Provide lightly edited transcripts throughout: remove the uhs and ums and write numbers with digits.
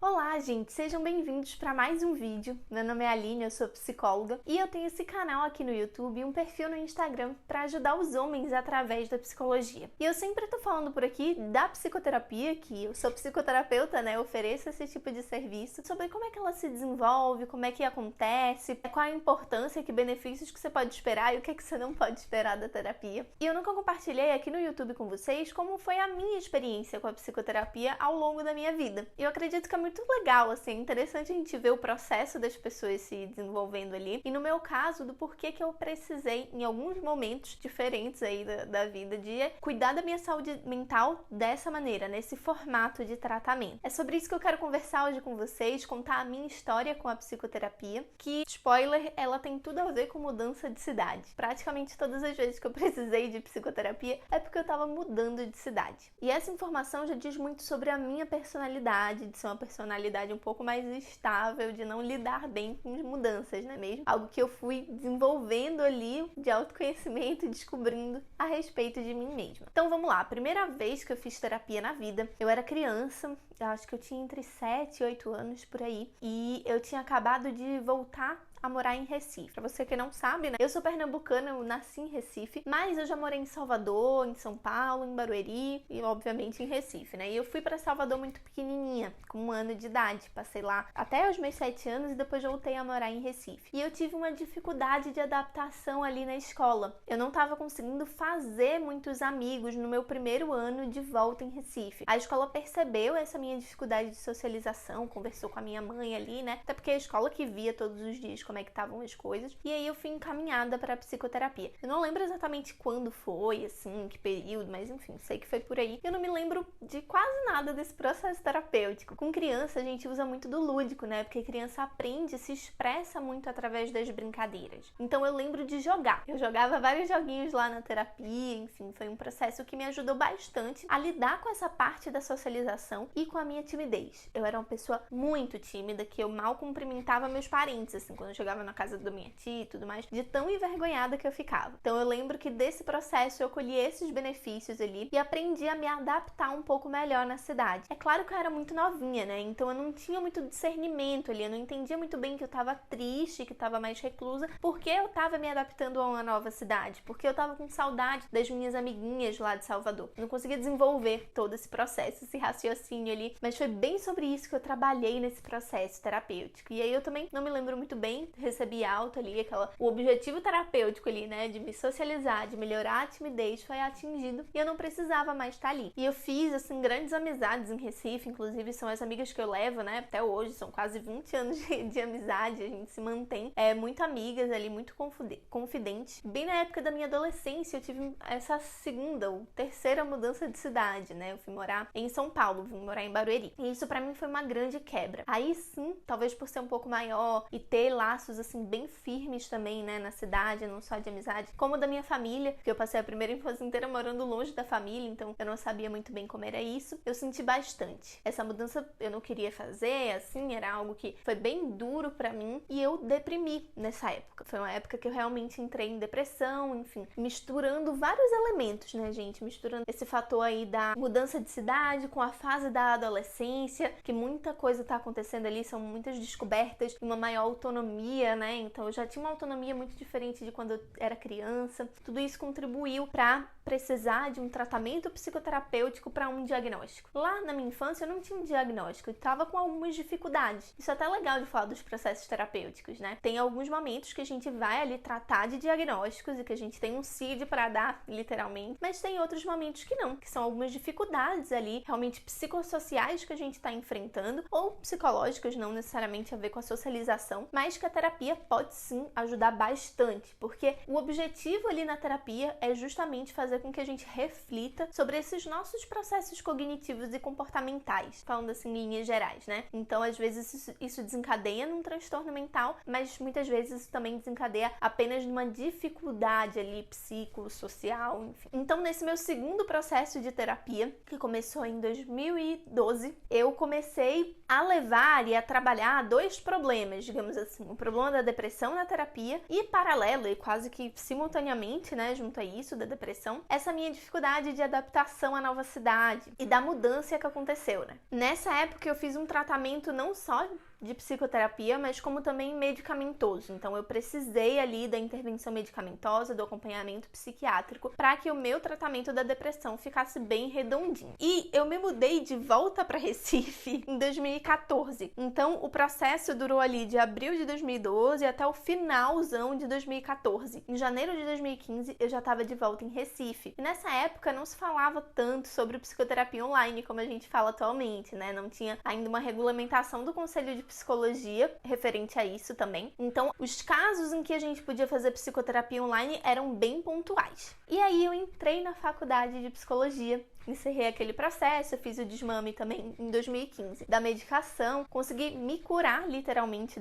Olá, gente! Sejam bem-vindos para mais um vídeo. Meu nome é Aline, eu sou psicóloga e eu tenho esse canal aqui no YouTube e um perfil no Instagram para ajudar os homens através da psicologia. E eu sempre tô falando por aqui da psicoterapia, que eu sou psicoterapeuta, né? Eu ofereço esse tipo de serviço, sobre como é que ela se desenvolve, como é que acontece, qual a importância, que benefícios que você pode esperar e o que é que você não pode esperar da terapia. E eu nunca compartilhei aqui no YouTube com vocês como foi a minha experiência com a psicoterapia ao longo da minha vida. E eu acredito que é muito legal, assim, interessante a gente ver o processo das pessoas se desenvolvendo ali. E no meu caso, do porquê que eu precisei, em alguns momentos diferentes aí da vida, de cuidar da minha saúde mental dessa maneira, nesse formato de tratamento. É sobre isso que eu quero conversar hoje com vocês, contar a minha história com a psicoterapia, que, spoiler, ela tem tudo a ver com mudança de cidade. Praticamente todas as vezes que eu precisei de psicoterapia é porque eu tava mudando de cidade. E essa informação já diz muito sobre a minha personalidade, de ser uma personalidade um pouco mais estável, de não lidar bem com as mudanças, não é mesmo? Algo que eu fui desenvolvendo ali de autoconhecimento e descobrindo a respeito de mim mesma. Então vamos lá, a primeira vez que eu fiz terapia na vida, eu era criança, eu acho que eu tinha entre 7 e 8 anos por aí, e eu tinha acabado de voltar a morar em Recife. Pra você que não sabe, né? Eu sou pernambucana, eu nasci em Recife, mas eu já morei em Salvador, em São Paulo, em Barueri e, obviamente, em Recife, né? E eu fui pra Salvador muito pequenininha, com 1 ano de idade. Passei lá até os meus 7 anos e depois voltei a morar em Recife. E eu tive uma dificuldade de adaptação ali na escola. Eu não tava conseguindo fazer muitos amigos no meu primeiro ano de volta em Recife. A escola percebeu essa minha dificuldade de socialização, conversou com a minha mãe ali, né? Até porque é a escola que via todos os dias como é que estavam as coisas, e aí eu fui encaminhada para psicoterapia. Eu não lembro exatamente quando foi, assim, que período, mas enfim, sei que foi por aí. Eu não me lembro de quase nada desse processo terapêutico. Com criança, a gente usa muito do lúdico, né? Porque criança aprende, se expressa muito através das brincadeiras. Então eu lembro de jogar. Eu jogava vários joguinhos lá na terapia, enfim, foi um processo que me ajudou bastante a lidar com essa parte da socialização e com a minha timidez. Eu era uma pessoa muito tímida, que eu mal cumprimentava meus parentes, assim, quando eu chegava na casa da minha tia e tudo mais, de tão envergonhada que eu ficava. Então eu lembro que desse processo eu colhi esses benefícios ali e aprendi a me adaptar um pouco melhor na cidade. É claro que eu era muito novinha, né? Então eu não tinha muito discernimento ali, eu não entendia muito bem que eu tava triste, que eu tava mais reclusa, porque eu tava me adaptando a uma nova cidade, porque eu tava com saudade das minhas amiguinhas lá de Salvador. Eu não conseguia desenvolver todo esse processo, esse raciocínio ali, mas foi bem sobre isso que eu trabalhei nesse processo terapêutico. E aí eu também não me lembro muito bem, recebi alta ali, o objetivo terapêutico ali, né, de me socializar, de melhorar a timidez foi atingido e eu não precisava mais estar ali. E eu fiz, assim, grandes amizades em Recife, inclusive são as amigas que eu levo, né, até hoje, são quase 20 anos de amizade, a gente se mantém muito amigas ali, muito confidentes. Bem na época da minha adolescência eu tive essa segunda ou terceira mudança de cidade, né, eu fui morar em São Paulo, vim morar em Barueri. E isso pra mim foi uma grande quebra. Aí sim, talvez por ser um pouco maior e ter laços assim bem firmes também, né, na cidade, não só de amizade, como da minha família, porque eu passei a primeira infância inteira morando longe da família, então eu não sabia muito bem como era isso. Eu senti bastante. Essa mudança eu não queria fazer, assim, era algo que foi bem duro pra mim e eu deprimi nessa época. Foi uma época que eu realmente entrei em depressão, enfim, misturando vários elementos, né, gente, misturando esse fator aí da mudança de cidade com a fase da adolescência, que muita coisa tá acontecendo ali, são muitas descobertas, uma maior autonomia, né? Então eu já tinha uma autonomia muito diferente de quando eu era criança. Tudo isso contribuiu para precisar de um tratamento psicoterapêutico para um diagnóstico. Lá na minha infância eu não tinha um diagnóstico, eu estava com algumas dificuldades. Isso é até legal de falar dos processos terapêuticos, né? Tem alguns momentos que a gente vai ali tratar de diagnósticos e que a gente tem um CID para dar, literalmente, mas tem outros momentos que não, que são algumas dificuldades ali, realmente psicossociais que a gente está enfrentando, ou psicológicas, não necessariamente a ver com a socialização, mas que a terapia pode sim ajudar bastante, porque o objetivo ali na terapia é justamente fazer com que a gente reflita sobre esses nossos processos cognitivos e comportamentais, falando assim em linhas gerais, né? Então, às vezes isso desencadeia num transtorno mental, mas muitas vezes isso também desencadeia apenas numa dificuldade ali psicossocial, enfim. Então, nesse meu segundo processo de terapia, que começou em 2002, 2012, eu comecei a levar e a trabalhar 2 problemas, digamos assim. O problema da depressão na terapia e paralelo e quase que simultaneamente, né, junto a isso, da depressão, essa minha dificuldade de adaptação à nova cidade e da mudança que aconteceu, né? Nessa época eu fiz um tratamento não só de psicoterapia, mas como também medicamentoso. Então eu precisei ali da intervenção medicamentosa, do acompanhamento psiquiátrico, para que o meu tratamento da depressão ficasse bem redondinho. E eu me mudei de volta para Recife em 2014. Então o processo durou ali de abril de 2012 até o finalzão de 2014. Em janeiro de 2015 eu já estava de volta em Recife. E nessa época não se falava tanto sobre psicoterapia online como a gente fala atualmente, né? Não tinha ainda uma regulamentação do Conselho de Psicologia referente a isso também. Então, os casos em que a gente podia fazer psicoterapia online eram bem pontuais. E aí eu entrei na faculdade de psicologia, encerrei aquele processo, eu fiz o desmame também em 2015 da medicação, consegui me curar literalmente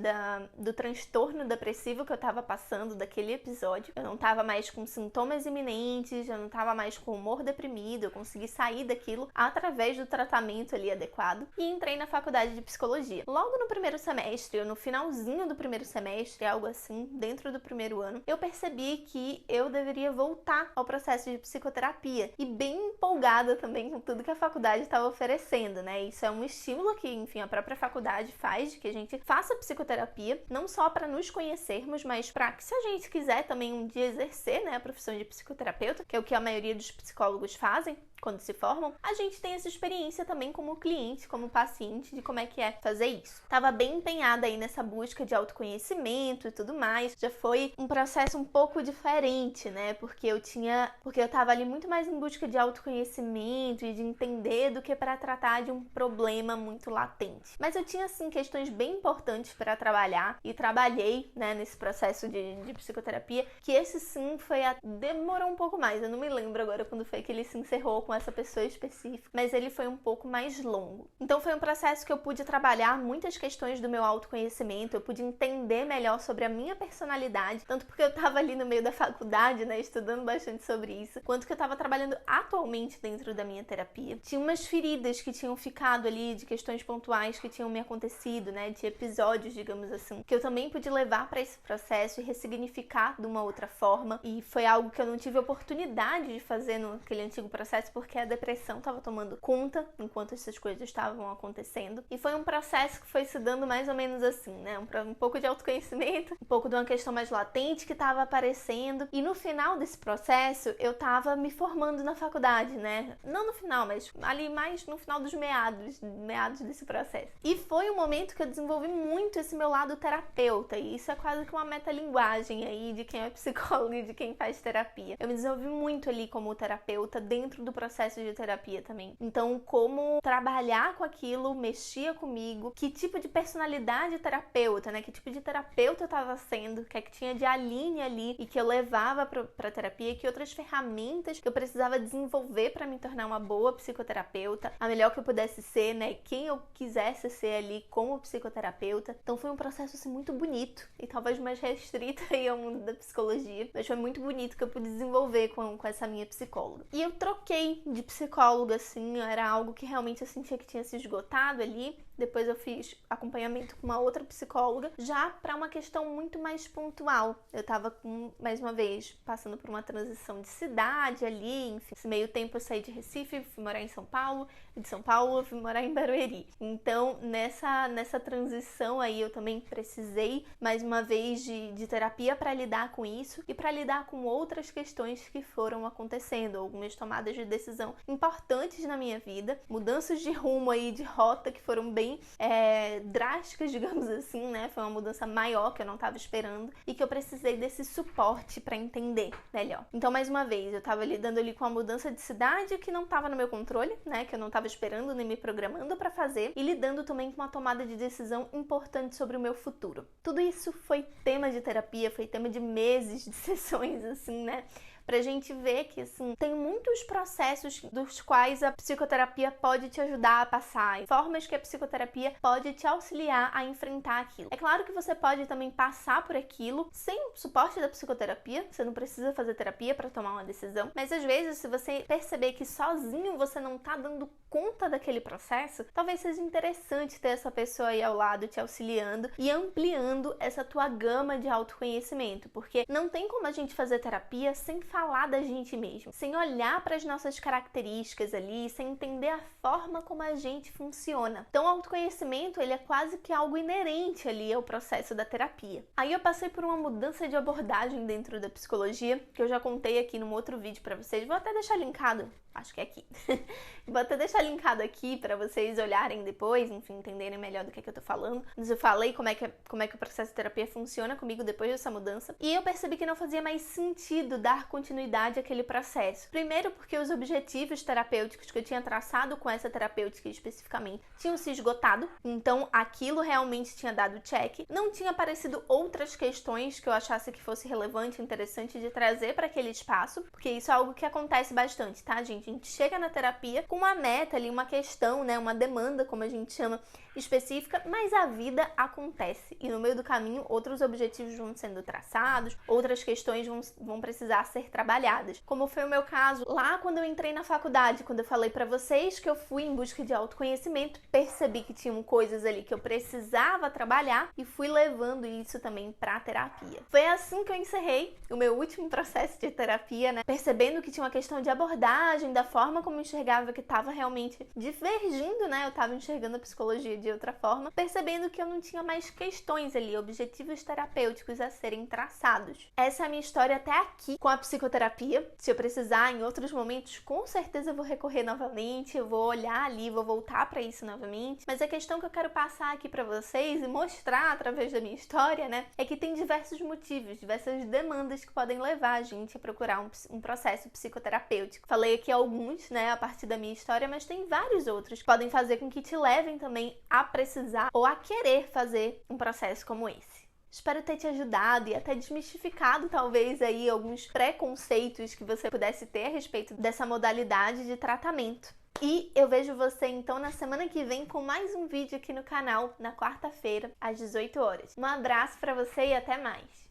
do transtorno depressivo que eu tava passando daquele episódio. Eu não tava mais com sintomas iminentes, eu não tava mais com humor deprimido, eu consegui sair daquilo através do tratamento ali adequado e entrei na faculdade de psicologia. Logo no primeiro semestre, ou no finalzinho do primeiro semestre, algo assim, dentro do primeiro ano, eu percebi que eu deveria voltar ao processo de psicoterapia e bem empolgada também com tudo que a faculdade estava oferecendo, né? Isso é um estímulo que, enfim, a própria faculdade faz, de que a gente faça psicoterapia, não só para nos conhecermos, mas para que, se a gente quiser também um dia exercer, né, a profissão de psicoterapeuta, que é o que a maioria dos psicólogos fazem quando se formam, a gente tem essa experiência também como cliente, como paciente, de como é que é fazer isso. Tava bem empenhada aí nessa busca de autoconhecimento e tudo mais. Já foi um processo um pouco diferente, né? Porque eu tava ali muito mais em busca de autoconhecimento e de entender do que para tratar de um problema muito latente. Mas eu tinha, assim, questões bem importantes para trabalhar e trabalhei, né, nesse processo de psicoterapia, que esse sim demorou um pouco mais. Eu não me lembro agora quando foi que ele se encerrou com essa pessoa específica, mas ele foi um pouco mais longo. Então foi um processo que eu pude trabalhar muitas questões do meu autoconhecimento, eu pude entender melhor sobre a minha personalidade, tanto porque eu tava ali no meio da faculdade, né, estudando bastante sobre isso, quanto que eu tava trabalhando atualmente dentro da minha terapia. Tinha umas feridas que tinham ficado ali, de questões pontuais que tinham me acontecido, né, de episódios, digamos assim, que eu também pude levar para esse processo e ressignificar de uma outra forma, e foi algo que eu não tive oportunidade de fazer naquele antigo processo, porque a depressão estava tomando conta enquanto essas coisas estavam acontecendo. E foi um processo que foi se dando mais ou menos assim, né? Um pouco de autoconhecimento, um pouco de uma questão mais latente que estava aparecendo. E no final desse processo, eu estava me formando na faculdade, né? Não no final, mas ali mais no final dos meados desse processo. E foi um momento que eu desenvolvi muito esse meu lado terapeuta. E isso é quase que uma metalinguagem aí de quem é psicólogo e de quem faz terapia. Eu me desenvolvi muito ali como terapeuta dentro do processo de terapia também. Então, como trabalhar com aquilo mexia comigo, que tipo de personalidade terapeuta, né? Que tipo de terapeuta eu tava sendo, que tinha de Aline ali e que eu levava pra terapia, que outras ferramentas que eu precisava desenvolver para me tornar uma boa psicoterapeuta, a melhor que eu pudesse ser, né? Quem eu quisesse ser ali como psicoterapeuta. Então foi um processo assim muito bonito e talvez mais restrito aí ao mundo da psicologia, mas foi muito bonito que eu pude desenvolver com essa minha psicóloga. E eu troquei de psicóloga, assim, era algo que realmente eu sentia que tinha se esgotado ali. Depois eu fiz acompanhamento com uma outra psicóloga, já para uma questão muito mais pontual. Eu tava, mais uma vez, passando por uma transição de cidade ali, enfim. Nesse meio tempo eu saí de Recife, fui morar em São Paulo, e de São Paulo eu fui morar em Barueri. Então, nessa transição aí, eu também precisei, mais uma vez, de terapia para lidar com isso e para lidar com outras questões que foram acontecendo, algumas tomadas de decisão importantes na minha vida, mudanças de rumo aí, de rota que foram bem drásticas, digamos assim, né? Foi uma mudança maior que eu não estava esperando e que eu precisei desse suporte para entender melhor. Então, mais uma vez, eu estava lidando ali com a mudança de cidade que não estava no meu controle, né? Que eu não estava esperando nem me programando para fazer, e lidando também com uma tomada de decisão importante sobre o meu futuro. Tudo isso foi tema de terapia, foi tema de meses de sessões, assim, né? Pra gente ver que, assim, tem muitos processos dos quais a psicoterapia pode te ajudar a passar, formas que a psicoterapia pode te auxiliar a enfrentar aquilo. É claro que você pode também passar por aquilo sem o suporte da psicoterapia, você não precisa fazer terapia para tomar uma decisão, mas às vezes, se você perceber que sozinho você não tá dando conta daquele processo, talvez seja interessante ter essa pessoa aí ao lado te auxiliando e ampliando essa tua gama de autoconhecimento, porque não tem como a gente fazer terapia sem falar da gente mesmo, sem olhar para as nossas características ali, sem entender a forma como a gente funciona. Então, o autoconhecimento, ele é quase que algo inerente ali ao processo da terapia. Aí eu passei por uma mudança de abordagem dentro da psicologia, que eu já contei aqui num outro vídeo para vocês. Vou até deixar linkado, acho que é aqui. Vou até deixar linkado aqui para vocês olharem depois, enfim, entenderem melhor do que eu tô falando. Mas eu falei como é que o processo de terapia funciona comigo depois dessa mudança. E eu percebi que não fazia mais sentido dar continuidade àquele processo. Primeiro porque os objetivos terapêuticos que eu tinha traçado com essa terapêutica especificamente tinham se esgotado. Então, aquilo realmente tinha dado check. Não tinha aparecido outras questões que eu achasse que fosse relevante e interessante de trazer para aquele espaço, porque isso é algo que acontece bastante, tá, gente? A gente chega na terapia com uma meta ali, uma questão, né, uma demanda, como a gente chama, específica, mas a vida acontece e no meio do caminho outros objetivos vão sendo traçados, outras questões vão precisar ser trabalhadas. Como foi o meu caso lá quando eu entrei na faculdade, quando eu falei pra vocês que eu fui em busca de autoconhecimento, percebi que tinham coisas ali que eu precisava trabalhar e fui levando isso também pra terapia. Foi assim que eu encerrei o meu último processo de terapia, né? Percebendo que tinha uma questão de abordagem, da forma como eu enxergava que estava realmente divergindo, né? Eu estava enxergando a psicologia de outra forma, percebendo que eu não tinha mais questões ali, objetivos terapêuticos a serem traçados. Essa é a minha história até aqui com a psicoterapia. Se eu precisar em outros momentos, com certeza eu vou recorrer novamente, eu vou olhar ali, vou voltar para isso novamente. Mas a questão que eu quero passar aqui para vocês e mostrar através da minha história, né, é que tem diversos motivos, diversas demandas que podem levar a gente a procurar um processo psicoterapêutico. Falei aqui alguns, né, a partir da minha história, mas tem vários outros que podem fazer com que te levem também a precisar ou a querer fazer um processo como esse. Espero ter te ajudado e até desmistificado talvez aí alguns preconceitos que você pudesse ter a respeito dessa modalidade de tratamento. E eu vejo você então na semana que vem com mais um vídeo aqui no canal, na quarta-feira, às 18 horas. Um abraço pra você e até mais!